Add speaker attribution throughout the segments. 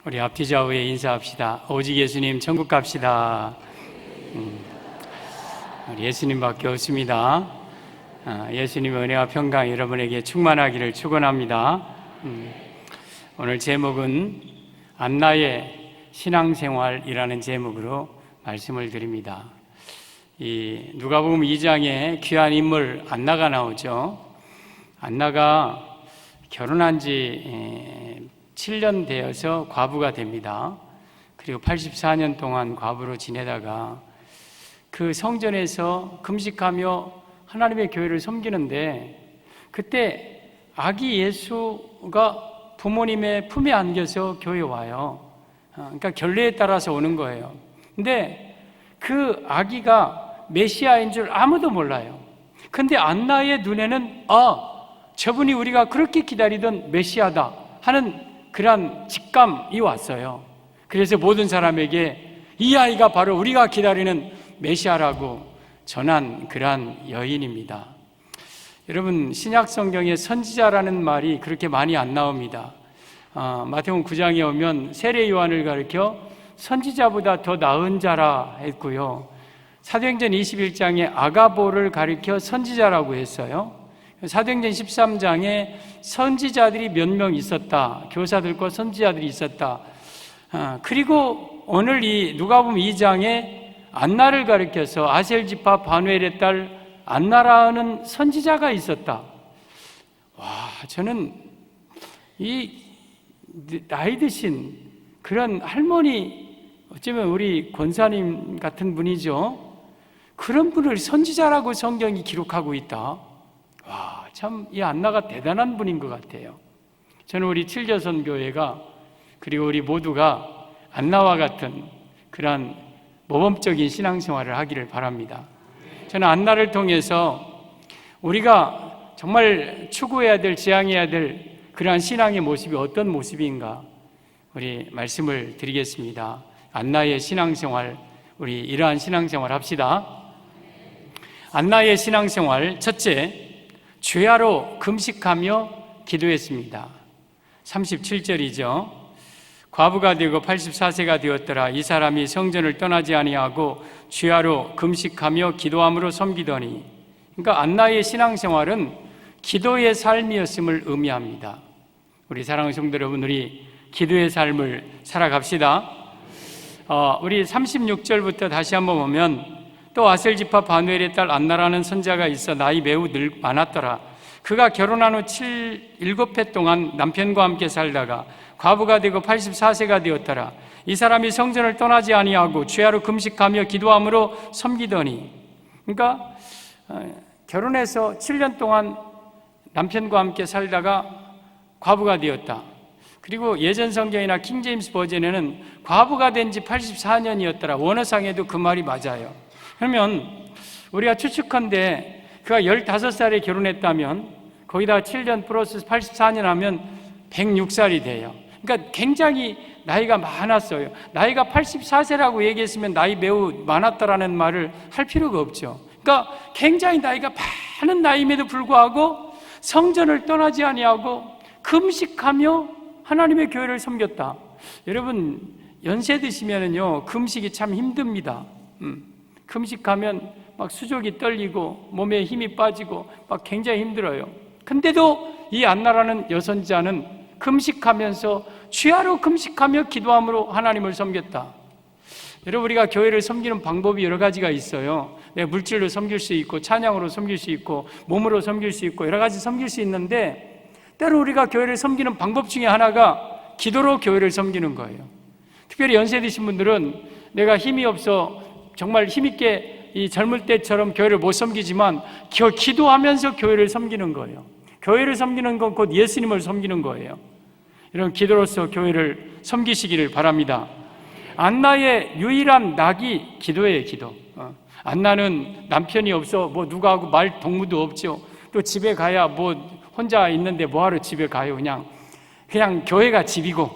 Speaker 1: 우리 앞뒤 좌우에 인사합시다. 오직 예수님 천국 갑시다. 우리 예수님밖에 없습니다. 예수님의 은혜와 평강 여러분에게 충만하기를 축원합니다. 오늘 제목은 안나의 신앙생활이라는 제목으로 말씀을 드립니다. 이 누가복음 2장에 귀한 인물 안나가 나오죠. 안나가 결혼한 지 7년 되어서 과부가 됩니다. 그리고 84년 동안 과부로 지내다가 그 성전에서 금식하며 하나님의 교회를 섬기는데 그때 아기 예수가 부모님의 품에 안겨서 교회에 와요. 그러니까 결례에 따라서 오는 거예요. 근데 그 아기가 메시아인 줄 아무도 몰라요. 근데 안나의 눈에는 저분이 우리가 그렇게 기다리던 메시아다 하는 그런 직감이 왔어요. 그래서 모든 사람에게 이 아이가 바로 우리가 기다리는 메시아라고 전한 그러한 여인입니다. 여러분, 신약 성경에 선지자라는 말이 그렇게 많이 안 나옵니다. 마태복음 9장에 오면 세례 요한을 가리켜 선지자보다 더 나은 자라 했고요. 사도행전 21장에 아가보를 가리켜 선지자라고 했어요. 사도행전 13장에 선지자들이 몇 명 있었다. 교사들과 선지자들이 있었다. 그리고 오늘 이 누가복음 2장에 안나를 가리켜서 아셀 지파 바누엘의 딸 안나라는 선지자가 있었다. 저는 이 나이 드신 그런 할머니, 어쩌면 우리 권사님 같은 분이죠. 그런 분을 선지자라고 성경이 기록하고 있다. 참 이 안나가 대단한 분인 것 같아요. 저는 우리 칠교선 교회가 그리고 우리 모두가 안나와 같은 그러한 모범적인 신앙생활을 하기를 바랍니다. 저는 안나를 통해서 우리가 정말 추구해야 될, 지향해야 될 그러한 신앙의 모습이 어떤 모습인가 우리 말씀을 드리겠습니다. 안나의 신앙생활, 우리 이러한 신앙생활 합시다. 안나의 신앙생활, 첫째, 죄하로 금식하며 기도했습니다. 37절이죠. 과부가 되고 84세가 되었더라. 이 사람이 성전을 떠나지 아니하고 죄하로 금식하며 기도함으로 섬기더니. 그러니까 안나의 신앙생활은 기도의 삶이었음을 의미합니다. 우리 사랑하는 성도 여러분, 우리 기도의 삶을 살아갑시다. 우리 36절부터 다시 한번 보면 또 아셀 지파 바누엘의 딸 안나라는 선자가 있어 나이 매우 많았더라. 그가 결혼한 후 7회 동안 남편과 함께 살다가 과부가 되고 84세가 되었더라. 이 사람이 성전을 떠나지 아니하고 죄하로 금식하며 기도함으로 섬기더니. 그러니까 결혼해서 7년 동안 남편과 함께 살다가 과부가 되었다. 그리고 예전 성경이나 킹제임스 버전에는 과부가 된 지 84년이었더라. 원어상에도 그 말이 맞아요. 그러면 우리가 추측한데 그가 15살에 결혼했다면 거기다가 7년 플러스 84년 하면 106살이 돼요. 그러니까 굉장히 나이가 많았어요. 나이가 84세라고 얘기했으면 나이 매우 많았다라는 말을 할 필요가 없죠. 그러니까 굉장히 나이가 많은 나이임에도 불구하고 성전을 떠나지 아니하고 금식하며 하나님의 교회를 섬겼다. 여러분, 연세 드시면은요 금식이 참 힘듭니다. 금식하면 막 수족이 떨리고 몸에 힘이 빠지고 막 굉장히 힘들어요. 근데도 이 안나라는 여선자는 금식하면서 죄하로 금식하며 기도함으로 하나님을 섬겼다. 여러분, 우리가 교회를 섬기는 방법이 여러 가지가 있어요. 내가 물질로 섬길 수 있고 찬양으로 섬길 수 있고 몸으로 섬길 수 있고 여러 가지 섬길 수 있는데 때로 우리가 교회를 섬기는 방법 중에 하나가 기도로 교회를 섬기는 거예요. 특별히 연세 드신 분들은 내가 힘이 없어 정말 힘있게 이 젊을 때처럼 교회를 못 섬기지만 기도하면서 교회를 섬기는 거예요. 교회를 섬기는 건 곧 예수님을 섬기는 거예요. 이런 기도로서 교회를 섬기시기를 바랍니다. 안나의 유일한 낙이 기도예요. 기도. 안나는 남편이 없어 뭐 누구하고 말 동무도 없죠. 또 집에 가야 뭐 혼자 있는데 뭐하러 집에 가요. 그냥 교회가 집이고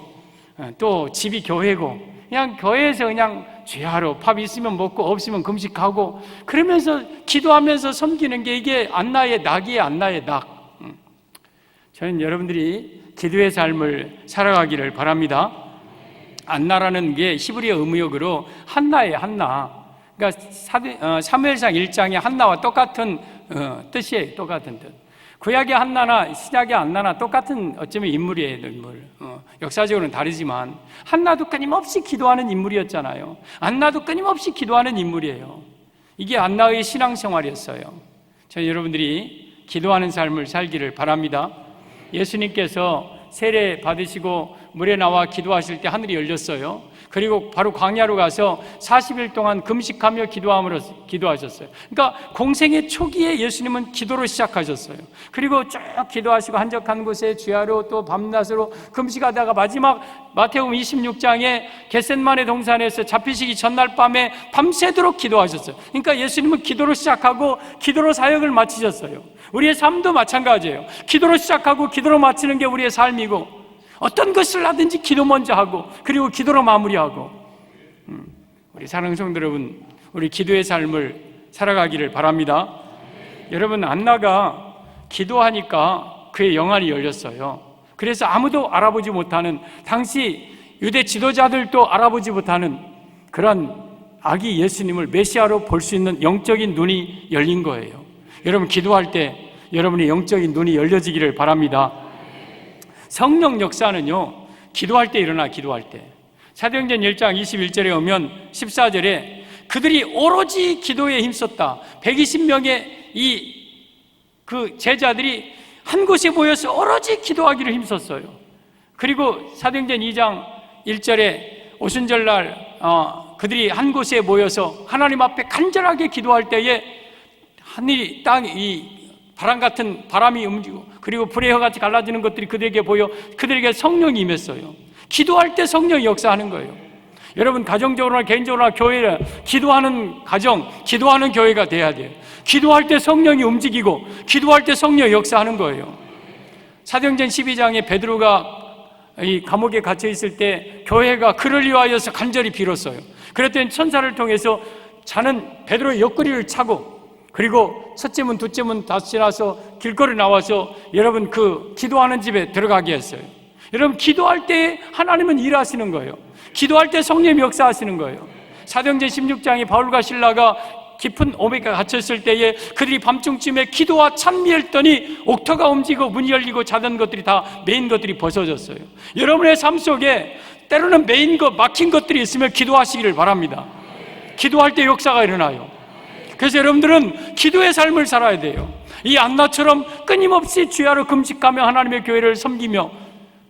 Speaker 1: 또 집이 교회고 그냥 교회에서 그냥 죄하러 밥 있으면 먹고 없으면 금식하고 그러면서 기도하면서 섬기는 게 이게 안나의 낙이에요. 안나의 낙. 저는 여러분들이 기도의 삶을 살아가기를 바랍니다. 안나라는 게 히브리어 의무역으로 한나예요, 한나. 그러니까 사무엘상 1장의 한나와 똑같은 뜻이에요, 똑같은 뜻. 구약의 한나나 신약의 안나나 똑같은 어쩌면 인물이에요, 인물. 역사적으로는 다르지만 한나도 끊임없이 기도하는 인물이었잖아요. 안나도 끊임없이 기도하는 인물이에요. 이게 안나의 신앙생활이었어요. 저는 여러분들이 기도하는 삶을 살기를 바랍니다. 예수님께서 세례 받으시고 물에 나와 기도하실 때 하늘이 열렸어요. 그리고 바로 광야로 가서 40일 동안 금식하며 기도하셨어요. 그러니까 공생의 초기에 예수님은 기도로 시작하셨어요. 그리고 쭉 기도하시고 한적한 곳에 주야로 또 밤낮으로 금식하다가 마지막 마태복음 26장에 겟셋마네 동산에서 잡히시기 전날 밤에 밤새도록 기도하셨어요. 그러니까 예수님은 기도로 시작하고 기도로 사역을 마치셨어요. 우리의 삶도 마찬가지예요. 기도로 시작하고 기도로 마치는 게 우리의 삶이고, 어떤 것을 하든지 기도 먼저 하고 그리고 기도로 마무리하고, 우리 사랑하는 성도 여러분, 우리 기도의 삶을 살아가기를 바랍니다. 여러분, 안나가 기도하니까 그의 영안이 열렸어요. 그래서 아무도 알아보지 못하는, 당시 유대 지도자들도 알아보지 못하는 그런 아기 예수님을 메시아로 볼 수 있는 영적인 눈이 열린 거예요. 여러분, 기도할 때 여러분의 영적인 눈이 열려지기를 바랍니다. 성령 역사는요, 기도할 때 일어나, 기도할 때. 사도행전 1장 21절에 오면 14절에 그들이 오로지 기도에 힘썼다. 120명의 그 제자들이 한 곳에 모여서 오로지 기도하기를 힘썼어요. 그리고 사도행전 2장 1절에 오순절날 그들이 한 곳에 모여서 하나님 앞에 간절하게 기도할 때에 하늘이 땅이 바람 같은 바람이 움직이고 그리고 불의 혀같이 갈라지는 것들이 그들에게 보여 그들에게 성령이 임했어요. 기도할 때 성령이 역사하는 거예요. 여러분, 가정적으로나 개인적으로나 교회에 기도하는 가정, 기도하는 교회가 돼야 돼요. 기도할 때 성령이 움직이고 기도할 때 성령이 역사하는 거예요. 사도행전 12장에 베드로가 이 감옥에 갇혀 있을 때 교회가 그를 위하여서 간절히 빌었어요. 그랬더니 천사를 통해서 자는 베드로의 옆구리를 차고, 그리고 첫째 문, 둘째 문 다 지나서 길거리 나와서 여러분 그 기도하는 집에 들어가게 했어요. 여러분, 기도할 때 하나님은 일하시는 거예요. 기도할 때 성령이 역사하시는 거예요. 사도행전 16장에 바울과 실라가 깊은 오백에 갇혔을 때에 그들이 밤중쯤에 기도와 찬미했더니 옥터가 움직이고 문이 열리고 자던 것들이 다 메인 것들이 벗어졌어요. 여러분의 삶 속에 때로는 메인 것, 막힌 것들이 있으면 기도하시기를 바랍니다. 기도할 때 역사가 일어나요. 그래서 여러분들은 기도의 삶을 살아야 돼요. 이 안나처럼 끊임없이 주야로 금식하며 하나님의 교회를 섬기며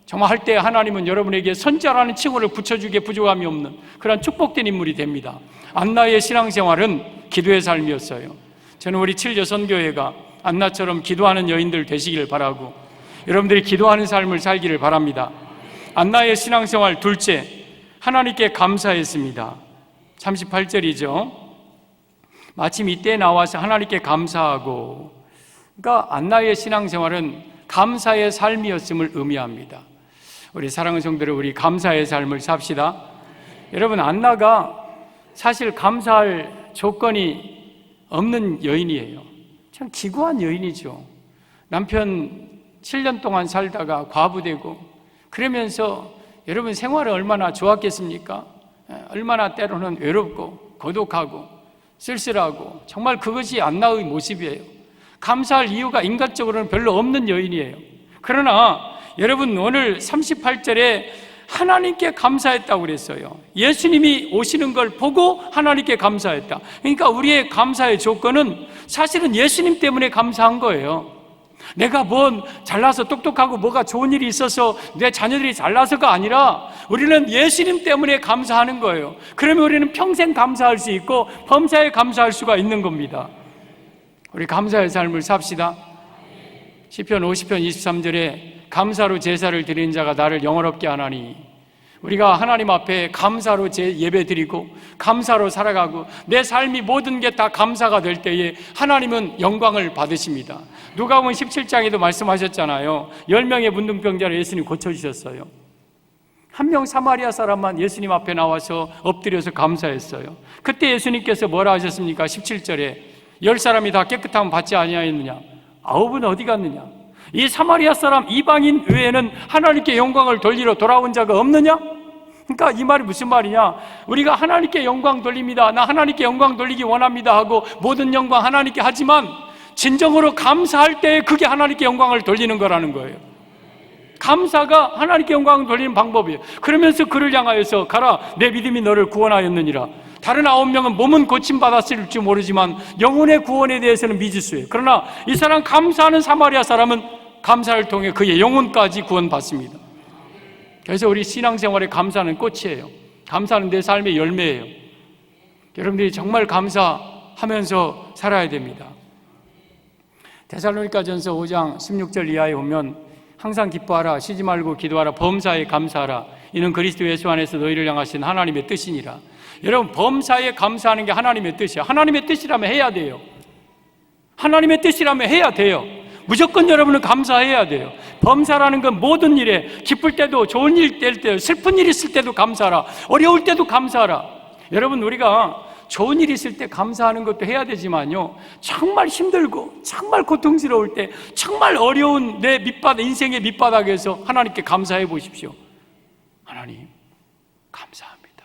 Speaker 1: 정말 할 때 하나님은 여러분에게 선지자라는 칭호를 붙여주기에 부족함이 없는 그런 축복된 인물이 됩니다. 안나의 신앙생활은 기도의 삶이었어요. 저는 우리 7여선교회가 안나처럼 기도하는 여인들 되시기를 바라고 여러분들이 기도하는 삶을 살기를 바랍니다. 안나의 신앙생활 둘째, 하나님께 감사했습니다. 38절이죠. 마침 이때 나와서 하나님께 감사하고, 그러니까 안나의 신앙생활은 감사의 삶이었음을 의미합니다. 우리 사랑하는 성도들, 우리 감사의 삶을 삽시다. 여러분, 안나가 사실 감사할 조건이 없는 여인이에요. 참 기구한 여인이죠. 남편 7년 동안 살다가 과부되고 그러면서 여러분 생활이 얼마나 좋았겠습니까? 얼마나 때로는 외롭고 고독하고 쓸쓸하고, 정말 그것이 안나의 모습이에요. 감사할 이유가 인간적으로는 별로 없는 여인이에요. 그러나 여러분, 오늘 38절에 하나님께 감사했다고 그랬어요. 예수님이 오시는 걸 보고 하나님께 감사했다. 그러니까 우리의 감사의 조건은 사실은 예수님 때문에 감사한 거예요. 내가 뭐 잘나서 똑똑하고 뭐가 좋은 일이 있어서 내 자녀들이 잘나서가 아니라 우리는 예수님 때문에 감사하는 거예요. 그러면 우리는 평생 감사할 수 있고 범사에 감사할 수가 있는 겁니다. 우리 감사의 삶을 삽시다. 시편 50편 23절에 감사로 제사를 드리는 자가 나를 영화롭게 하나니, 우리가 하나님 앞에 감사로 예배 드리고 감사로 살아가고 내 삶이 모든 게 다 감사가 될 때에 하나님은 영광을 받으십니다. 누가복음 17장에도 말씀하셨잖아요. 10명의 문둥병자를 예수님 고쳐주셨어요. 한 명 사마리아 사람만 예수님 앞에 나와서 엎드려서 감사했어요. 그때 예수님께서 뭐라 하셨습니까? 17절에 10사람이 다 깨끗함을 받지 아니하였느냐? 9은 어디 갔느냐? 이 사마리아 사람 이방인 외에는 하나님께 영광을 돌리러 돌아온 자가 없느냐? 그러니까 이 말이 무슨 말이냐? 우리가 하나님께 영광 돌립니다. 나 하나님께 영광 돌리기 원합니다 하고 모든 영광 하나님께 하지만 진정으로 감사할 때 그게 하나님께 영광을 돌리는 거라는 거예요. 감사가 하나님께 영광을 돌리는 방법이에요. 그러면서 그를 향하여서 가라, 내 믿음이 너를 구원하였느니라. 다른 9명은 몸은 고침받았을지 모르지만 영혼의 구원에 대해서는 미지수예요. 그러나 이 사람 감사하는 사마리아 사람은 감사를 통해 그의 영혼까지 구원받습니다. 그래서 우리 신앙생활에 감사는 꽃이에요. 감사는 내 삶의 열매예요. 여러분들이 정말 감사하면서 살아야 됩니다. 데살로니가전서 5장 16절 이하에 보면 항상 기뻐하라, 쉬지 말고 기도하라, 범사에 감사하라. 이는 그리스도 예수 안에서 너희를 향하신 하나님의 뜻이니라. 여러분, 범사에 감사하는 게 하나님의 뜻이에요. 하나님의 뜻이라면 해야 돼요. 하나님의 뜻이라면 해야 돼요. 무조건 여러분은 감사해야 돼요. 범사라는 건 모든 일에, 기쁠 때도, 좋은 일 될 때, 슬픈 일 있을 때도 감사하라, 어려울 때도 감사하라. 여러분, 우리가 좋은 일 있을 때 감사하는 것도 해야 되지만요, 정말 힘들고 정말 고통스러울 때, 정말 어려운 내 밑바닥, 인생의 밑바닥에서 하나님께 감사해 보십시오. 하나님 감사합니다.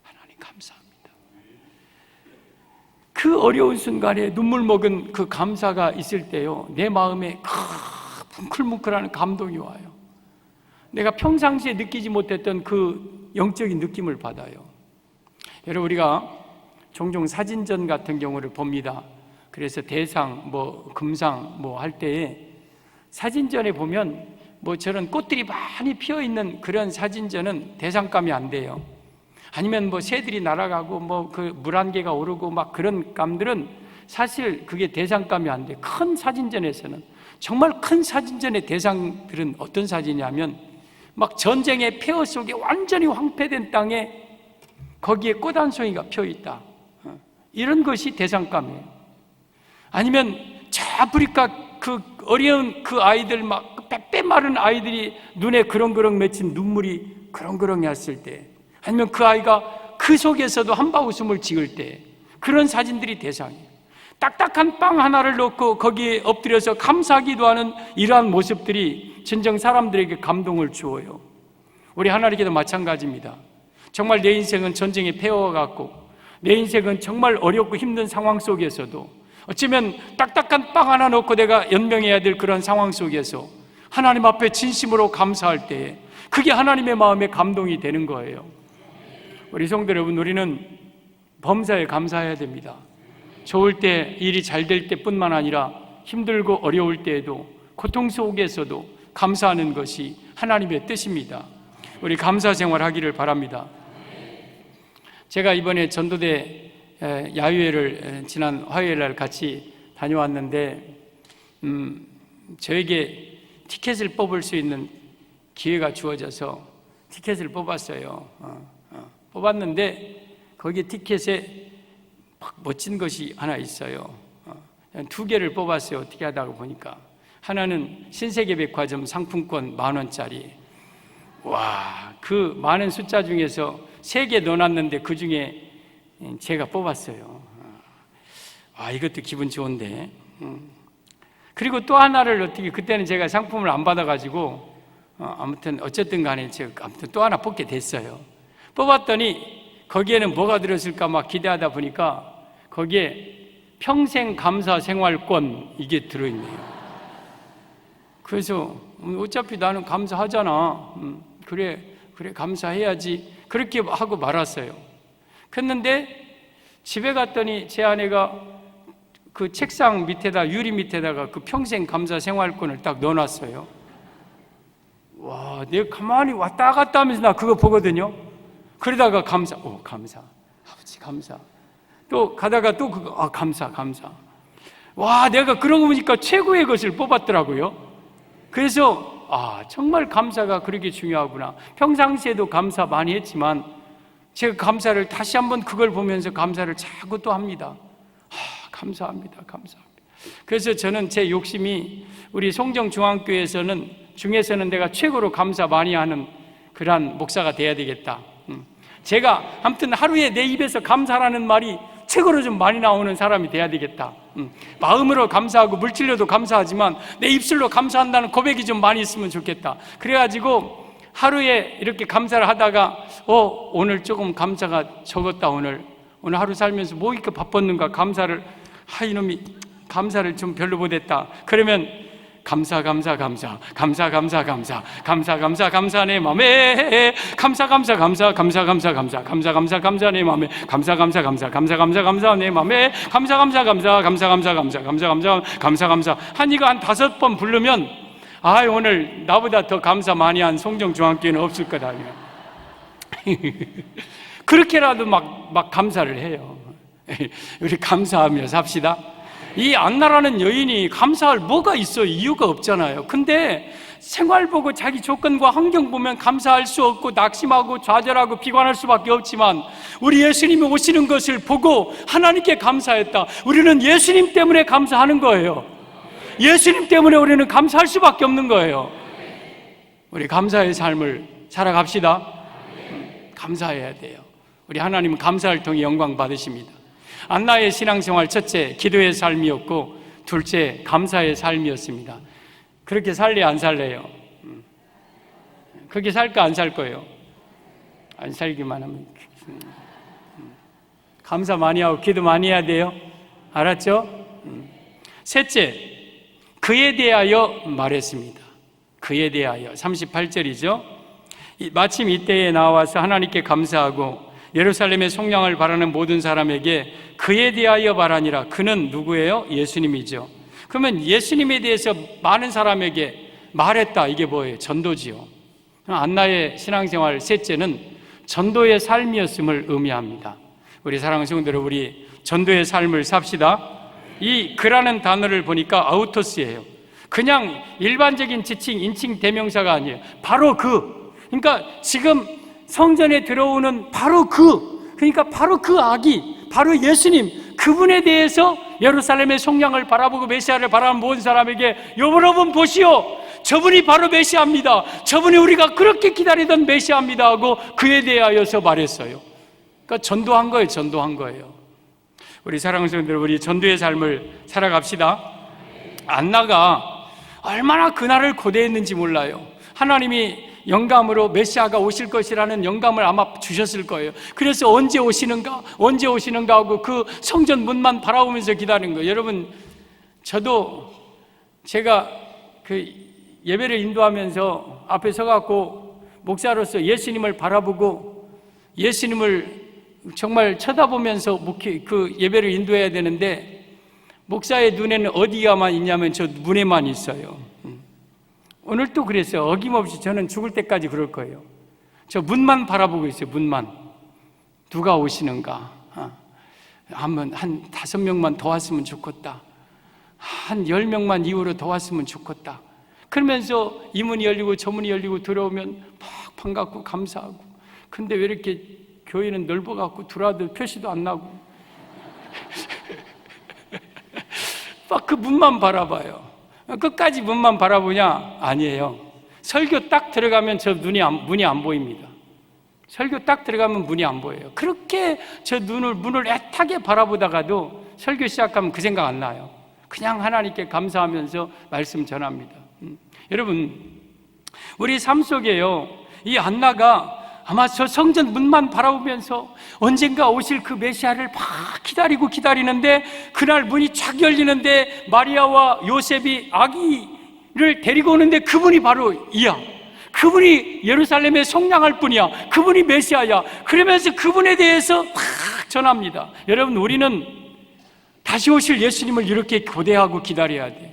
Speaker 1: 하나님 감사합니다. 그 어려운 순간에 눈물 먹은 그 감사가 있을 때요, 내 마음에 뭉클뭉클하는 감동이 와요. 내가 평상시에 느끼지 못했던 그 영적인 느낌을 받아요. 여러분, 우리가 종종 사진전 같은 경우를 봅니다. 그래서 대상, 금상 할 때에 사진전에 보면 저런 꽃들이 많이 피어있는 그런 사진전은 대상감이 안 돼요. 아니면 새들이 날아가고 그 물안개가 오르고 막 그런 감들은 사실 그게 대상감이 안 돼. 큰 사진전에서는, 정말 큰 사진전의 대상들은 어떤 사진이냐면 막 전쟁의 폐허 속에 완전히 황폐된 땅에 거기에 꽃 한 송이가 펴있다, 이런 것이 대상감이에요. 아니면 저 아프리카 그 어려운 그 아이들, 막 빼빼 마른 아이들이 눈에 그렁그렁 맺힌 눈물이 그렁그렁 했을 때, 아니면 그 아이가 그 속에서도 한바웃음을 지을 때, 그런 사진들이 대상이에요. 딱딱한 빵 하나를 놓고 거기에 엎드려서 감사하기도 하는 이러한 모습들이 진정 사람들에게 감동을 주어요. 우리 하나님께도 마찬가지입니다. 정말 내 인생은 전쟁에 폐허와 같고, 내 인생은 정말 어렵고 힘든 상황 속에서도, 어쩌면 딱딱한 빵 하나 놓고 내가 연명해야 될 그런 상황 속에서 하나님 앞에 진심으로 감사할 때에 그게 하나님의 마음에 감동이 되는 거예요. 우리 성도 여러분, 우리는 범사에 감사해야 됩니다. 좋을 때, 일이 잘 될 때뿐만 아니라 힘들고 어려울 때에도, 고통 속에서도 감사하는 것이 하나님의 뜻입니다. 우리 감사 생활 하기를 바랍니다. 제가 이번에 전도대 야유회를 지난 화요일 날 같이 다녀왔는데, 저에게 티켓을 뽑을 수 있는 기회가 주어져서 티켓을 뽑았어요. 뽑았는데 거기 티켓에 막 멋진 것이 하나 있어요. 2개를 뽑았어요. 어떻게 하다가 보니까 하나는 신세계백화점 상품권 10,000원짜리. 와, 그 많은 숫자 중에서 3개 넣어놨는데 그 중에 제가 뽑았어요. 이것도 기분 좋은데. 그리고 또 하나를 어떻게, 그때는 제가 상품을 안 받아가지고 아무튼 어쨌든 간에 제가 아무튼 또 하나 뽑게 됐어요. 뽑았더니 거기에는 뭐가 들었을까 막 기대하다 보니까 거기에 평생 감사 생활권, 이게 들어있네요. 그래서 어차피 나는 감사하잖아. 그래 감사해야지. 그렇게 하고 말았어요. 그랬는데 집에 갔더니 제 아내가 그 책상 밑에다, 유리 밑에다가 그 평생 감사 생활권을 딱 넣어놨어요. 와, 내가 가만히 왔다 갔다 하면서 나 그거 보거든요. 그러다가 감사, 아버지 감사. 또 가다가 또 그거, 감사. 와, 내가 그러고 보니까 최고의 것을 뽑았더라고요. 그래서 정말 감사가 그렇게 중요하구나. 평상시에도 감사 많이 했지만 제가 감사를 다시 한번 그걸 보면서 감사를 자꾸 또 합니다. 감사합니다. 그래서 저는 제 욕심이 우리 송정중앙교회에서는 중에서는 내가 최고로 감사 많이 하는 그러한 목사가 돼야 되겠다. 제가 아무튼 하루에 내 입에서 감사라는 말이 최고로 좀 많이 나오는 사람이 돼야 되겠다. 마음으로 감사하고 물질로도 감사하지만 내 입술로 감사한다는 고백이 좀 많이 있으면 좋겠다. 그래가지고 하루에 이렇게 감사를 하다가 오늘 조금 감사가 적었다. 오늘 하루 살면서 뭐 이렇게 바빴는가, 감사를 이놈이 감사를 좀 별로 못했다. 그러면 감사 내 맘에 감사 내 맘에 감사 내 맘에 감사 한 이거 한 5번 부르면 오늘 나보다 더 감사 많이 한 송정 중앙교회는 없을 거다. 그렇게라도 막 감사를 해요. 우리 감사하며 삽시다. 이 안나라는 여인이 감사할 뭐가 있어요? 이유가 없잖아요. 근데 생활 보고 자기 조건과 환경 보면 감사할 수 없고 낙심하고 좌절하고 비관할 수밖에 없지만, 우리 예수님이 오시는 것을 보고 하나님께 감사했다. 우리는 예수님 때문에 감사하는 거예요. 예수님 때문에 우리는 감사할 수밖에 없는 거예요. 우리 감사의 삶을 살아갑시다. 감사해야 돼요. 우리 하나님은 감사를 통해 영광 받으십니다. 안나의 신앙생활, 첫째 기도의 삶이었고, 둘째 감사의 삶이었습니다. 그렇게 살래 안 살래요? 그렇게 살까 안 살 거예요? 안 살기만 하면. 감사 많이 하고 기도 많이 해야 돼요. 알았죠? 셋째, 그에 대하여 말했습니다. 그에 대하여 38절이죠. 마침 이때에 나와서 하나님께 감사하고 예루살렘의 속량을 바라는 모든 사람에게 그에 대하여 말하니라. 그는 누구예요? 예수님이죠. 그러면 예수님에 대해서 많은 사람에게 말했다. 이게 뭐예요? 전도지요. 안나의 신앙생활 셋째는 전도의 삶이었음을 의미합니다. 우리 사랑하는 성도들, 우리 전도의 삶을 삽시다. 이 그라는 단어를 보니까 아우토스예요. 그냥 일반적인 지칭, 인칭, 대명사가 아니에요. 바로 그러니까 지금 성전에 들어오는 바로 그러니까 바로 그 아기, 바로 예수님, 그분에 대해서 예루살렘의 속량을 바라보고 메시아를 바라는 모든 사람에게 여러분 보시오, 저분이 바로 메시아입니다. 저분이 우리가 그렇게 기다리던 메시아입니다 하고 그에 대하여서 말했어요. 그러니까 전도한 거예요. 우리 사랑하는 성도들, 우리 전도의 삶을 살아갑시다. 안나가 얼마나 그날을 고대했는지 몰라요. 하나님이 영감으로 메시아가 오실 것이라는 영감을 아마 주셨을 거예요. 그래서 언제 오시는가 하고 그 성전 문만 바라보면서 기다리는 거예요. 여러분, 저도 제가 그 예배를 인도하면서 앞에 서갖고 목사로서 예수님을 바라보고 예수님을 정말 쳐다보면서 그 예배를 인도해야 되는데, 목사의 눈에는 어디가만 있냐면 저 문에만 있어요. 오늘 또 그랬어요. 어김없이 저는 죽을 때까지 그럴 거예요. 저 문만 바라보고 있어요. 문만. 누가 오시는가? 한번 한 5명만 더 왔으면 좋겠다. 한 10명만 이후로 더 왔으면 좋겠다. 그러면서 이 문이 열리고 저 문이 열리고 들어오면 막 반갑고 감사하고. 근데 왜 이렇게 교회는 넓어갖고 들어와도 표시도 안 나고 막 그 문만 바라봐요. 끝까지 문만 바라보냐? 아니에요. 설교 딱 들어가면 저 문이 안 보입니다. 설교 딱 들어가면 문이 안 보여요. 그렇게 저 문을 애타게 바라보다가도 설교 시작하면 그 생각 안 나요. 그냥 하나님께 감사하면서 말씀 전합니다. 여러분, 우리 삶 속에요, 이 안나가 아마 저 성전 문만 바라보면서 언젠가 오실 그 메시아를 막 기다리는데, 그날 문이 쫙 열리는데 마리아와 요셉이 아기를 데리고 오는데 그분이 바로 이야. 그분이 예루살렘에 속량할 분이야. 그분이 메시아야. 그러면서 그분에 대해서 막 전합니다. 여러분, 우리는 다시 오실 예수님을 이렇게 고대하고 기다려야 돼.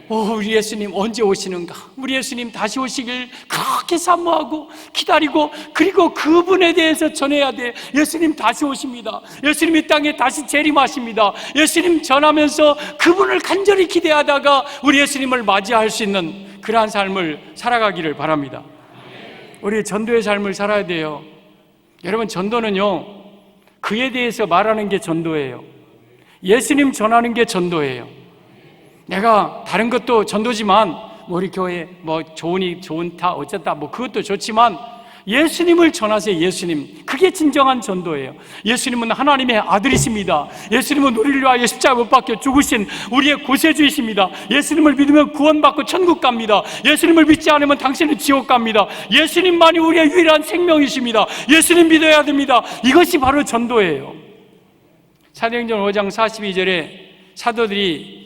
Speaker 1: 우리 예수님 언제 오시는가? 우리 예수님 다시 오시길 그렇게 사모하고 기다리고, 그리고 그분에 대해서 전해야 돼. 예수님 다시 오십니다. 예수님 이 땅에 다시 재림하십니다. 예수님 전하면서 그분을 간절히 기대하다가 우리 예수님을 맞이할 수 있는 그러한 삶을 살아가기를 바랍니다. 우리 전도의 삶을 살아야 돼요. 여러분, 전도는요, 그에 대해서 말하는 게 전도예요. 예수님 전하는 게 전도예요. 내가 다른 것도 전도지만, 우리 교회 좋다 어쨌다 그것도 좋지만, 예수님을 전하세요. 예수님. 그게 진정한 전도예요. 예수님은 하나님의 아들이십니다. 예수님은 우리를 위하여 십자가 못 박혀 죽으신 우리의 구세주이십니다. 예수님을 믿으면 구원받고 천국 갑니다. 예수님을 믿지 않으면 당신은 지옥 갑니다. 예수님만이 우리의 유일한 생명이십니다. 예수님 믿어야 됩니다. 이것이 바로 전도예요. 사도행전 5장 42절에 사도들이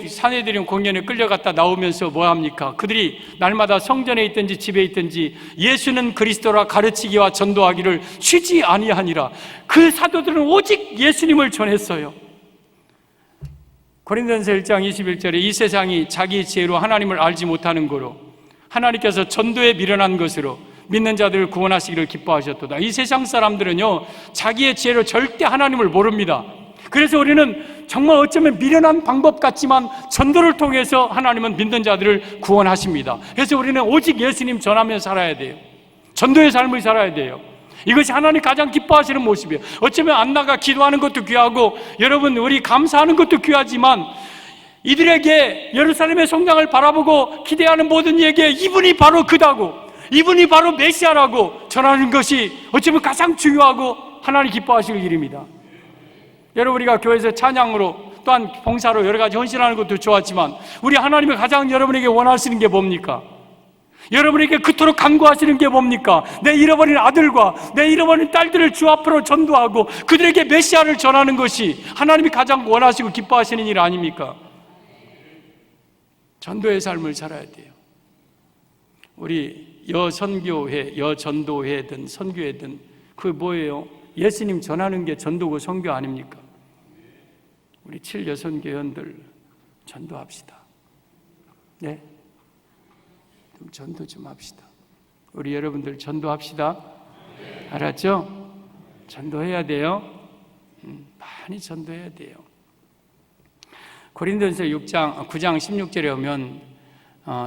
Speaker 1: 사내들인 공연에 끌려갔다 나오면서 뭐합니까? 그들이 날마다 성전에 있든지 집에 있든지 예수는 그리스도라 가르치기와 전도하기를 쉬지 아니하니라. 그 사도들은 오직 예수님을 전했어요. 고린도전서 1장 21절에 이 세상이 자기 지혜로 하나님을 알지 못하는 거로 하나님께서 전도에 미련한 것으로 믿는 자들을 구원하시기를 기뻐하셨도다. 이 세상 사람들은요, 자기의 지혜로 절대 하나님을 모릅니다. 그래서 우리는 정말 어쩌면 미련한 방법 같지만 전도를 통해서 하나님은 믿는 자들을 구원하십니다. 그래서 우리는 오직 예수님 전하며 살아야 돼요. 전도의 삶을 살아야 돼요. 이것이 하나님 가장 기뻐하시는 모습이에요. 어쩌면 안 나가 기도하는 것도 귀하고 여러분 우리 감사하는 것도 귀하지만 이들에게 예루살렘의 성당을 바라보고 기대하는 모든 이에게 이분이 바로 그다고, 이분이 바로 메시아라고 전하는 것이 어쩌면 가장 중요하고 하나님 기뻐하실 일입니다. 여러분, 우리가 교회에서 찬양으로 또한 봉사로 여러 가지 헌신하는 것도 좋았지만 우리 하나님이 가장 여러분에게 원하시는 게 뭡니까? 여러분에게 그토록 간구하시는 게 뭡니까? 내 잃어버린 아들과 내 잃어버린 딸들을 주 앞으로 전도하고 그들에게 메시아를 전하는 것이 하나님이 가장 원하시고 기뻐하시는 일 아닙니까? 전도의 삶을 살아야 돼요. 우리 여선교회, 여전도회든 선교회든 그게 뭐예요? 예수님 전하는 게 전도고 선교 아닙니까? 우리 7여선교회원들 전도합시다. 네? 좀 전도 좀 합시다. 우리 여러분들 전도합시다. 알았죠? 전도해야 돼요. 많이 전도해야 돼요. 고린도전서 9장 16절에 오면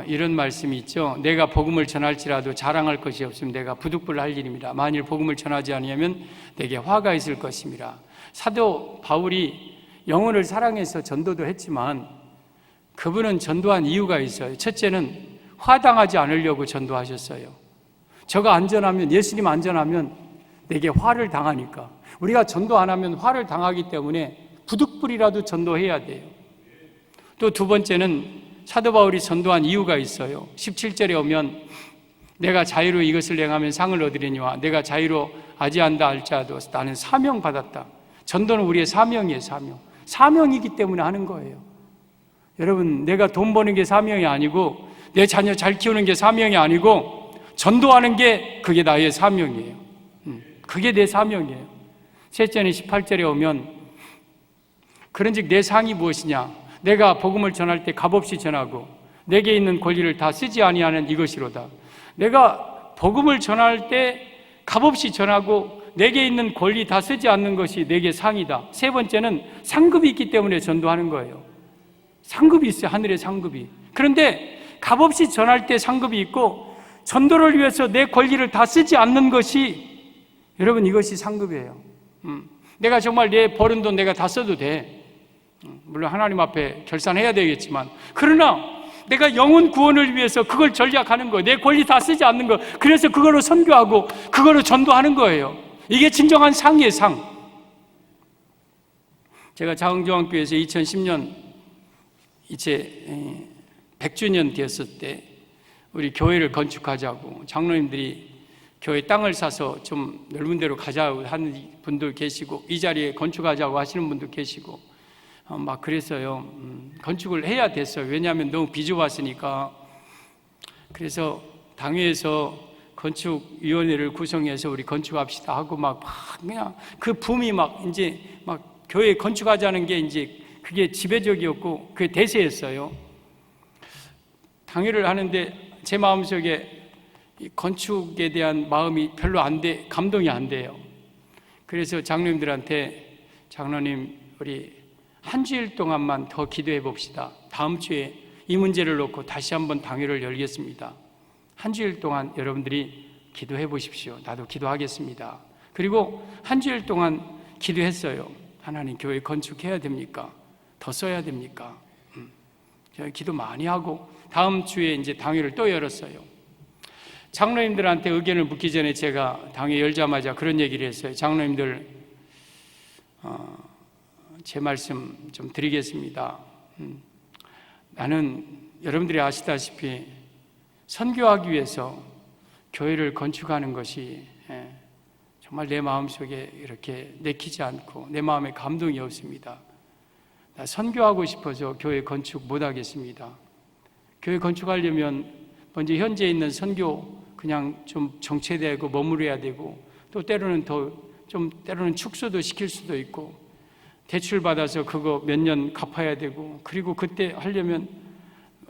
Speaker 1: 이런 말씀이 있죠. 내가 복음을 전할지라도 자랑할 것이 없으면 내가 부득불할 일입니다. 만일 복음을 전하지 아니하면 내게 화가 있을 것입니다. 사도 바울이 영혼을 사랑해서 전도도 했지만 그분은 전도한 이유가 있어요. 첫째는 화당하지 않으려고 전도하셨어요. 저가 안전하면, 예수님 안전하면 내게 화를 당하니까. 우리가 전도 안 하면 화를 당하기 때문에 부득불이라도 전도해야 돼요. 또 두 번째는 사도 바울이 전도한 이유가 있어요. 17절에 오면 내가 자유로 이것을 행하면 상을 얻으리니와 내가 자유로 아지한다 할지라도 나는 사명받았다. 전도는 우리의 사명이에요. 사명이기 때문에 하는 거예요. 여러분, 내가 돈 버는 게 사명이 아니고 내 자녀 잘 키우는 게 사명이 아니고 전도하는 게 그게 나의 사명이에요. 그게 내 사명이에요. 셋째는 18절에 오면 그런즉 내 상이 무엇이냐? 내가 복음을 전할 때 값없이 전하고 내게 있는 권리를 다 쓰지 아니하는 이것이로다. 내가 복음을 전할 때 값없이 전하고 내게 있는 권리 다 쓰지 않는 것이 내게 상이다. 세 번째는 상급이 있기 때문에 전도하는 거예요. 상급이 있어요. 하늘의 상급이. 그런데 값없이 전할 때 상급이 있고 전도를 위해서 내 권리를 다 쓰지 않는 것이, 여러분, 이것이 상급이에요. 내가 정말 내 버는 돈 내가 다 써도 돼. 물론 하나님 앞에 결산해야 되겠지만, 그러나 내가 영혼 구원을 위해서 그걸 전략하는 거예요. 내 권리 다 쓰지 않는 거. 그래서 그거로 선교하고 그거로 전도하는 거예요. 이게 진정한 상이에요. 상. 제가 자흥조항교회에서 2010년 이제 100주년 되었을 때 우리 교회를 건축하자고 장로님들이 교회 땅을 사서 좀 넓은 데로 가자고 하는 분도 계시고 이 자리에 건축하자고 하시는 분도 계시고 막 그랬어요. 건축을 해야 됐어요. 왜냐하면 너무 비좁았으니까. 그래서 당회에서 건축위원회를 구성해서 우리 건축합시다 하고 막 그냥 그 붐이 막 이제 막 교회 건축하자는 게 이제 그게 지배적이었고 그게 대세였어요. 당회를 하는데 제 마음속에 이 건축에 대한 마음이 별로 감동이 안 돼요. 그래서 장로님들한테 장로님 우리 한 주일 동안만 더 기도해 봅시다. 다음 주에 이 문제를 놓고 다시 한번 당회를 열겠습니다. 한 주일 동안 여러분들이 기도해 보십시오. 나도 기도하겠습니다. 그리고 한 주일 동안 기도했어요. 하나님, 교회 건축해야 됩니까? 더 써야 됩니까? 제가 기도 많이 하고 다음 주에 이제 당회를 또 열었어요. 장로님들한테 의견을 묻기 전에 제가 당회 열자마자 그런 얘기를 했어요. 장로님들, 제 말씀 좀 드리겠습니다. 나는 여러분들이 아시다시피 선교하기 위해서 교회를 건축하는 것이 정말 내 마음속에 이렇게 내키지 않고 내 마음에 감동이 없습니다. 나 선교하고 싶어서 교회 건축 못 하겠습니다. 교회 건축하려면 먼저 현재 있는 선교 그냥 좀 정체되고 머무려야 되고, 또 때로는 때로는 축소도 시킬 수도 있고, 대출 받아서 그거 몇 년 갚아야 되고, 그리고 그때 하려면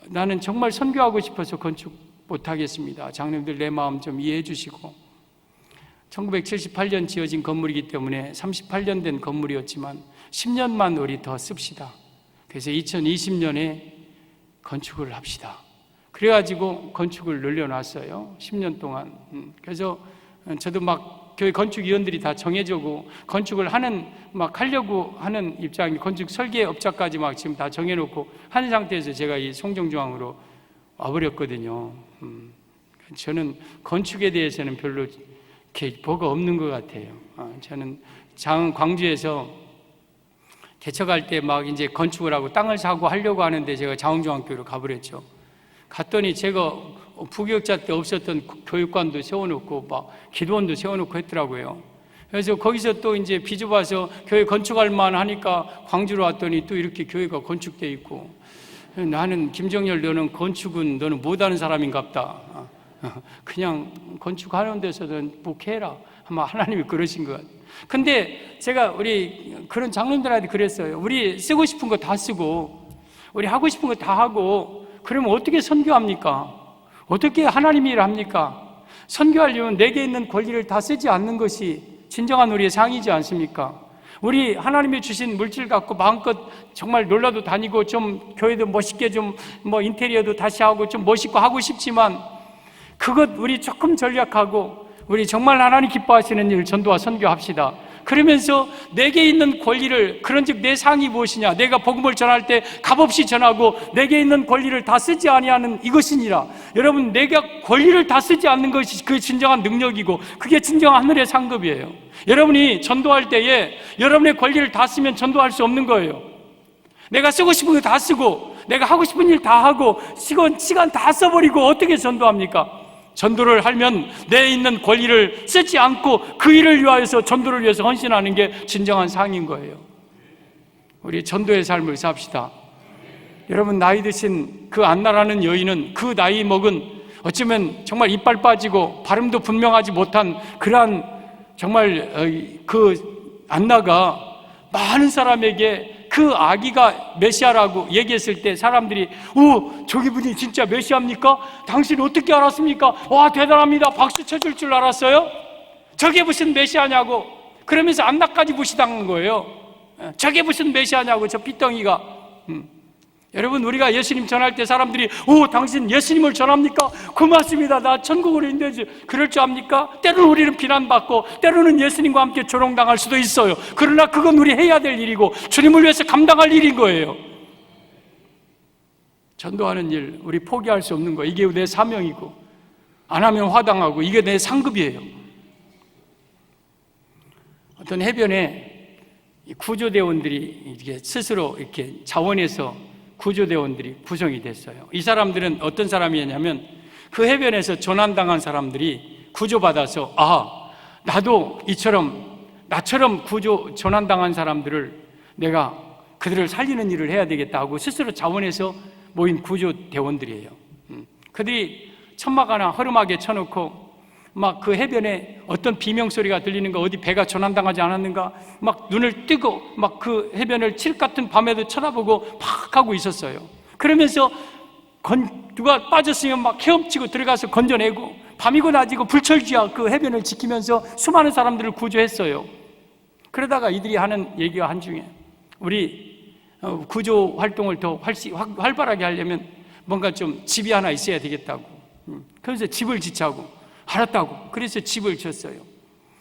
Speaker 1: 나는 정말 선교하고 싶어서 건축 못 하겠습니다. 장로님들 내 마음 좀 이해해 주시고, 1978년 지어진 건물이기 때문에 38년 된 건물이었지만 10년만 우리 더 씁시다. 그래서 2020년에 건축을 합시다. 그래가지고 건축을 늘려놨어요. 10년 동안. 그래서 저도 막 교회 건축위원들이 다 정해지고 건축을 하려고 하는 입장이, 건축 설계업자까지 막 지금 다 정해놓고 하는 상태에서 제가 이 송정중앙으로 와버렸거든요. 저는 건축에 대해서는 별로 이렇게 뭐가 없는 것 같아요. 저는 광주에서 개척할 때 막 이제 건축을 하고 땅을 사고 하려고 하는데 제가 장흥중앙교회로 가버렸죠. 갔더니 제가 부교육자 때 없었던 교육관도 세워놓고 막 기도원도 세워놓고 했더라고요. 그래서 거기서 또 이제 비좁아서 교회 건축할 만하니까 광주로 왔더니 또 이렇게 교회가 건축돼 있고, 나는 김정열 너는 못하는 사람인갑다. 그냥 건축하는 데서는 목회해라. 아마 하나님이 그러신 것 같아요. 근데 제가 우리 그런 장로님들한테 그랬어요. 우리 쓰고 싶은 거 다 쓰고 우리 하고 싶은 거 다 하고 그러면 어떻게 선교합니까? 어떻게 하나님 일을 합니까? 선교하려면 내게 있는 권리를 다 쓰지 않는 것이 진정한 우리의 상이지 않습니까? 우리 하나님이 주신 물질 갖고 마음껏 정말 놀러도 다니고 좀 교회도 멋있게 좀 인테리어도 다시 하고 좀 멋있고 하고 싶지만, 그것 우리 조금 전략하고 우리 정말 하나님 기뻐하시는 일 전도와 선교합시다. 그러면서 내게 있는 권리를, 그런즉 내 상이 무엇이냐, 내가 복음을 전할 때 값없이 전하고 내게 있는 권리를 다 쓰지 아니하는 이것이니라. 여러분, 내가 권리를 다 쓰지 않는 것이 그 진정한 능력이고 그게 진정한 하늘의 상급이에요. 여러분이 전도할 때에 여러분의 권리를 다 쓰면 전도할 수 없는 거예요. 내가 쓰고 싶은 거 다 쓰고 내가 하고 싶은 일 다 하고 시간 다 써버리고 어떻게 전도합니까? 전도를 하면 내 있는 권리를 쓰지 않고 그 일을 위하여서, 전도를 위해서 헌신하는 게 진정한 상인 거예요. 우리 전도의 삶을 삽시다. 여러분, 나이 드신 그 안나라는 여인은 그 나이 먹은, 어쩌면 정말 이빨 빠지고 발음도 분명하지 못한 그러한 정말 그 안나가 많은 사람에게 그 아기가 메시아라고 얘기했을 때 사람들이 저기 분이 진짜 메시아입니까? 당신 어떻게 알았습니까? 와, 대단합니다. 박수 쳐줄 줄 알았어요? 저게 무슨 메시아냐고. 그러면서 안나까지 무시당한 거예요. 저게 무슨 메시아냐고, 저 삐덩이가. 여러분, 우리가 예수님 전할 때 사람들이 당신 예수님을 전합니까? 고맙습니다. 나 천국으로 인도해줘. 그럴 줄 압니까? 때로는 우리는 비난받고 때로는 예수님과 함께 조롱당할 수도 있어요. 그러나 그건 우리 해야 될 일이고 주님을 위해서 감당할 일인 거예요. 전도하는 일 우리 포기할 수 없는 거예요. 이게 내 사명이고, 안 하면 화당하고 이게 내 상급이에요. 어떤 해변에 구조대원들이 이렇게 스스로 이렇게 자원해서 구조대원들이 구성이 됐어요. 이 사람들은 어떤 사람이었냐면, 그 해변에서 조난당한 사람들이 구조받아서 나도 나처럼 조난당한 사람들을 내가 그들을 살리는 일을 해야 되겠다 하고 스스로 자원해서 모인 구조대원들이에요. 그들이 천막 하나 허름하게 쳐놓고 막 그 해변에 어떤 비명소리가 들리는가, 어디 배가 조난당하지 않았는가 막 눈을 뜨고 막 그 해변을 칠흑 같은 밤에도 쳐다보고 팍 하고 있었어요. 그러면서 누가 빠졌으면 막 헤엄치고 들어가서 건져내고, 밤이고 낮이고 불철주야 그 해변을 지키면서 수많은 사람들을 구조했어요. 그러다가 이들이 하는 얘기가 한중에, 우리 구조 활동을 더 활발하게 하려면 뭔가 좀 집이 하나 있어야 되겠다고. 그래서 집을 지자고, 알았다고. 그래서 집을 지었어요.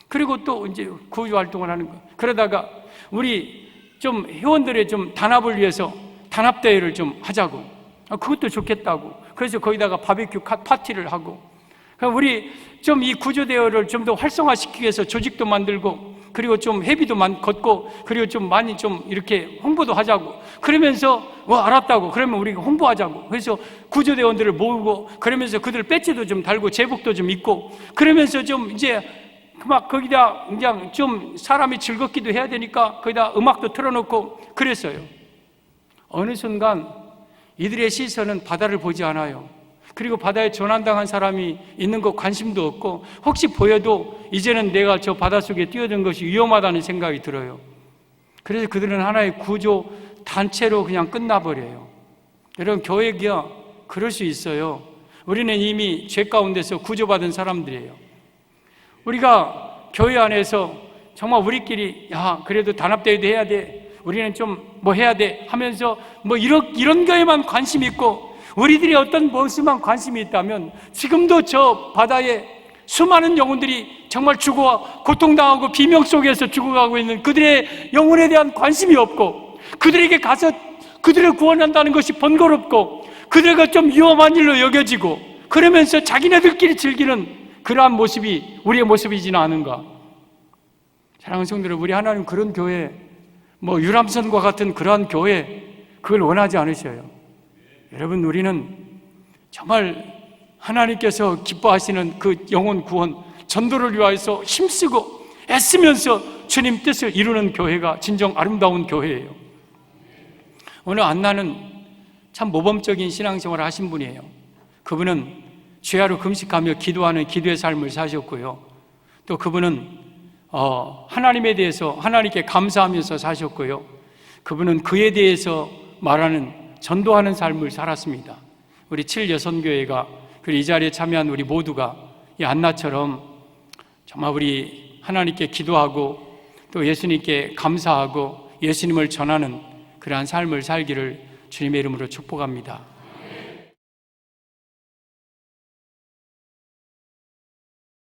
Speaker 1: 그리고 또 이제 구조 활동을 하는 거. 그러다가 우리 좀 회원들의 좀 단합을 위해서 단합대회를 좀 하자고. 그것도 좋겠다고. 그래서 거기다가 바비큐 파티를 하고, 그러니까 우리 좀 이 구조대회를 좀 더 활성화시키기 위해서 조직도 만들고, 그리고 좀 회비도 걷고, 그리고 좀 많이 좀 이렇게 홍보도 하자고. 그러면서 알았다고. 그러면 우리가 홍보하자고. 그래서 구조대원들을 모으고, 그러면서 그들 배지도 좀 달고 제복도 좀 입고, 그러면서 좀 이제 막 거기다 그냥 좀 사람이 즐겁기도 해야 되니까 거기다 음악도 틀어놓고 그랬어요. 어느 순간 이들의 시선은 바다를 보지 않아요. 그리고 바다에 조난당한 사람이 있는 것 관심도 없고, 혹시 보여도 이제는 내가 저 바닷속에 뛰어든 것이 위험하다는 생각이 들어요. 그래서 그들은 하나의 구조 단체로 그냥 끝나버려요. 여러분, 교회가 그럴 수 있어요. 우리는 이미 죄 가운데서 구조받은 사람들이에요. 우리가 교회 안에서 정말 우리끼리 그래도 단합대회도 해야 돼, 우리는 좀 뭐 해야 돼 하면서 뭐 이런 거에만 관심이 있고, 우리들이 어떤 모습만 관심이 있다면 지금도 저 바다에 수많은 영혼들이 정말 죽어 고통당하고 비명 속에서 죽어가고 있는 그들의 영혼에 대한 관심이 없고, 그들에게 가서 그들을 구원한다는 것이 번거롭고, 그들과 좀 위험한 일로 여겨지고, 그러면서 자기네들끼리 즐기는 그러한 모습이 우리의 모습이지는 않은가? 사랑하는 성도들, 우리 하나님 그런 교회, 뭐 유람선과 같은 그러한 교회, 그걸 원하지 않으셔요. 여러분, 우리는 정말 하나님께서 기뻐하시는 그 영혼 구원, 전도를 위하여서 힘쓰고 애쓰면서 주님 뜻을 이루는 교회가 진정 아름다운 교회예요. 오늘 안나는 참 모범적인 신앙생활을 하신 분이에요. 그분은 죄하러 금식하며 기도하는 기도의 삶을 사셨고요. 또 그분은 하나님에 대해서 하나님께 감사하면서 사셨고요. 그분은 그에 대해서 말하는 전도하는 삶을 살았습니다. 우리 7여선교회가, 그리고 이 자리에 참여한 우리 모두가 이 안나처럼 정말 우리 하나님께 기도하고 또 예수님께 감사하고 예수님을 전하는 그러한 삶을 살기를 주님의 이름으로 축복합니다.